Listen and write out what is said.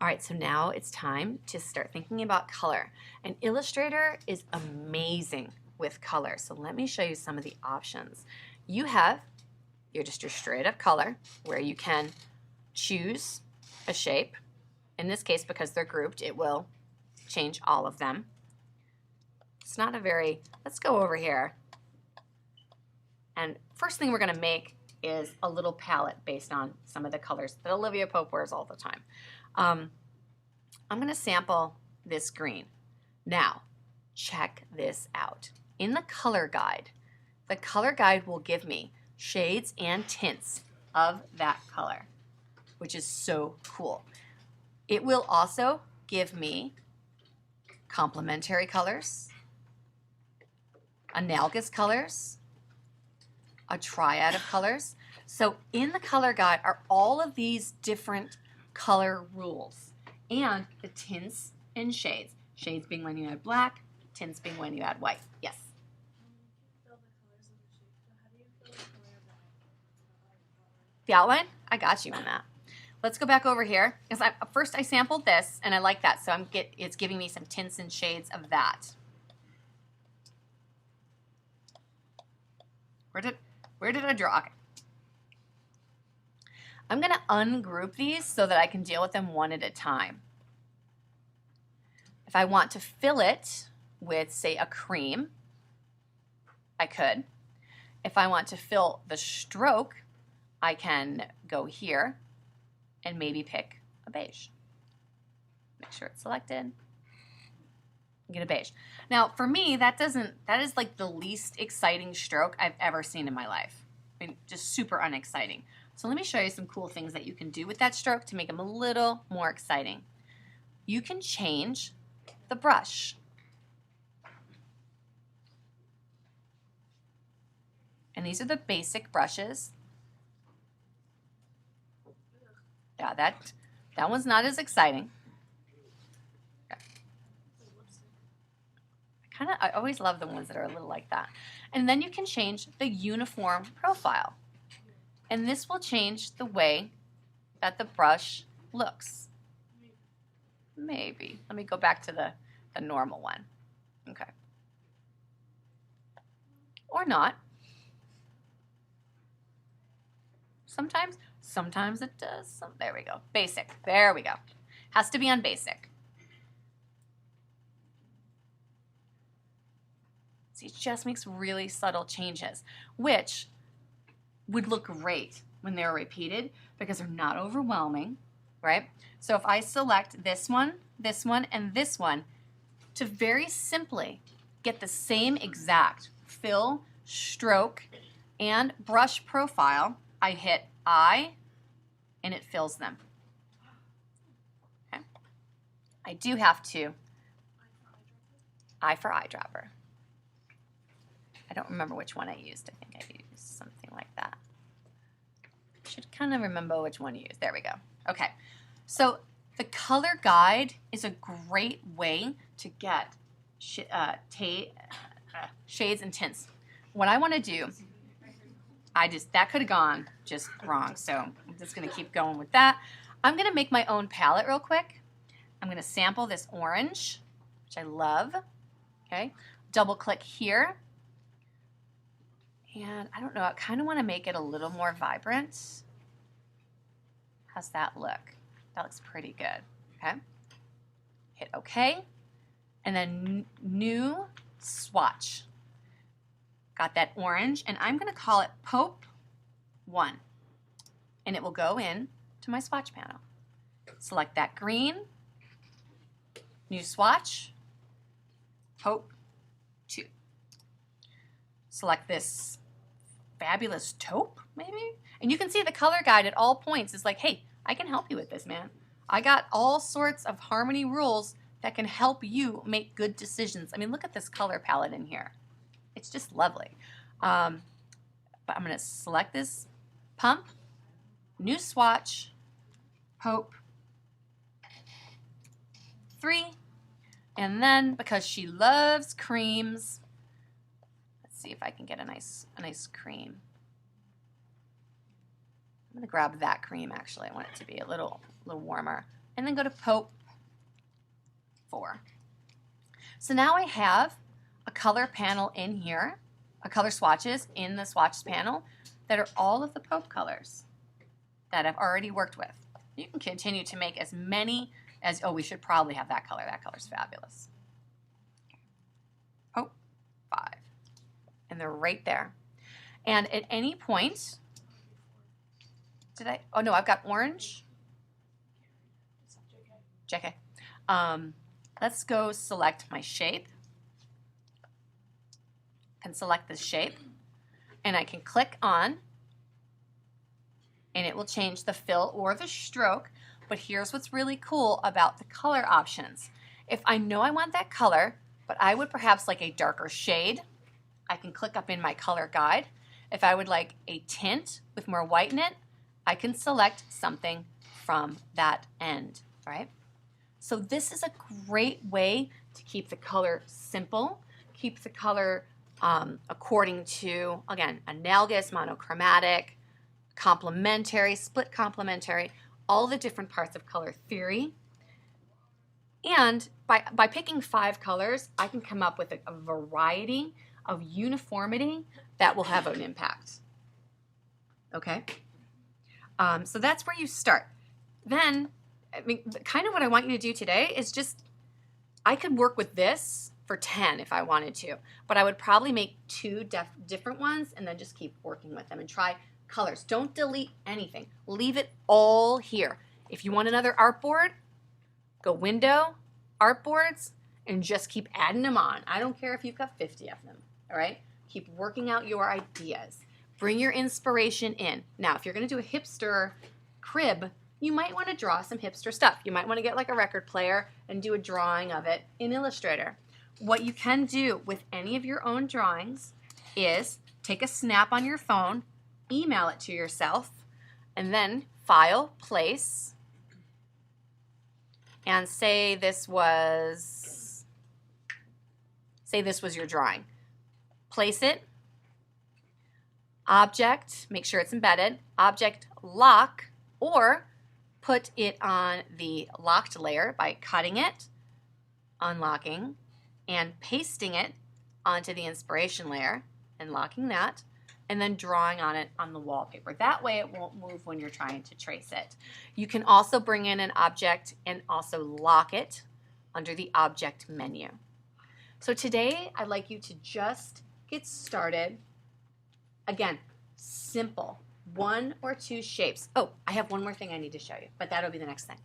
All right, so now it's time to start thinking about color. And Illustrator is amazing with color. So let me show you some of the options. You have your straight up color where you can choose a shape. In this case, because they're grouped, it will change all of them. It's not a very, let's go over here. And first thing we're gonna make is a little palette based on some of the colors that Olivia Pope wears all the time. I'm going to sample this green. Now, check this out. In the color guide will give me shades and tints of that color, which is so cool. It will also give me complementary colors, analogous colors, a triad of colors. So in the color guide are all of these different color rules and the tints and shades. Shades being when you add black, tints being when you add white. Yes? The outline? I got you on that. Let's go back over here. Because first I sampled this and I like that, so it's giving me some tints and shades of that. Where did I draw? Okay. I'm going to ungroup these so that I can deal with them one at a time. If I want to fill it with, say, a cream, I could. If I want to fill the stroke, I can go here and maybe pick a beige. Make sure it's selected. Get a beige. Now, for me, that is like the least exciting stroke I've ever seen in my life. I mean, just super unexciting. So let me show you some cool things that you can do with that stroke to make them a little more exciting. You can change the brush. And these are the basic brushes. Yeah, that one's not as exciting. I always love the ones that are a little like that. And then you can change the uniform profile. And this will change the way that the brush looks. Maybe. Let me go back to the normal one. Okay. Or not. Sometimes it does. There we go. Basic. There we go. Has to be on basic. See, it just makes really subtle changes, which would look great when they're repeated because they're not overwhelming, right? So if I select this one, and this one, to very simply get the same exact fill, stroke, and brush profile, I hit I, and it fills them. Okay. I do have to, I for eyedropper. I don't remember which one I used. I think I used something like that. Should kind of remember which one you used. There we go. Okay. So the color guide is a great way to get shades and tints. What I want to do, that could have gone just wrong. So I'm just going to keep going with that. I'm going to make my own palette real quick. I'm going to sample this orange, which I love. Okay. Double click here. And I don't know, I kind of want to make it a little more vibrant. How's that look? That looks pretty good. Okay. Hit OK. And then new swatch. Got that orange, and I'm going to call it Pope 1. And it will go in to my swatch panel. Select that green, new swatch, Pope 2. Select this fabulous taupe, maybe? And you can see the color guide at all points is like, hey, I can help you with this, man. I got all sorts of harmony rules that can help you make good decisions. I mean, look at this color palette in here. It's just lovely. But I'm going to select this pump, new swatch, Pope 3, and then because she loves creams, see if I can get a nice cream. I'm going to grab that cream, actually. I want it to be a little warmer. and then go to Pope 4. So now I have a color panel in here, a color swatches in the swatches panel that are all of the Pope colors that I've already worked with. You can continue to make as many as, oh, we should probably have that color. That color's fabulous. Pope 5. And they're right there. And at any point, oh no, I've got orange. JK. Let's go select my shape. I can select this shape, and I can click on, and it will change the fill or the stroke. But here's what's really cool about the color options. If I know I want that color, but I would perhaps like a darker shade, I can click up in my color guide. If I would like a tint with more white in it, I can select something from that end, right? So this is a great way to keep the color simple, keep the color according to, again, analogous, monochromatic, complementary, split complementary, all the different parts of color theory. And by picking 5 colors, I can come up with a variety of uniformity that will have an impact. Okay? So that's where you start. Then, I mean, kind of what I want you to do today is just, I could work with this for 10 if I wanted to, but I would probably make 2 different ones and then just keep working with them and try colors. Don't delete anything. Leave it all here. If you want another artboard, go Window, Artboards, and just keep adding them on. I don't care if you've got 50 of them, all right? Keep working out your ideas. Bring your inspiration in. Now, if you're going to do a hipster crib, you might want to draw some hipster stuff. You might want to get like a record player and do a drawing of it in Illustrator. What you can do with any of your own drawings is take a snap on your phone, email it to yourself, and then File, Place, and say this was your drawing. Place it, Object, make sure it's embedded, Object, Lock, or put it on the locked layer by cutting it, unlocking, and pasting it onto the inspiration layer and locking that, and then drawing on it on the wallpaper. That way it won't move when you're trying to trace it. You can also bring in an object and also lock it under the object menu. So today I'd like you to just get started. Again, simple. 1 or 2 shapes. Oh, I have one more thing I need to show you, but that'll be the next thing.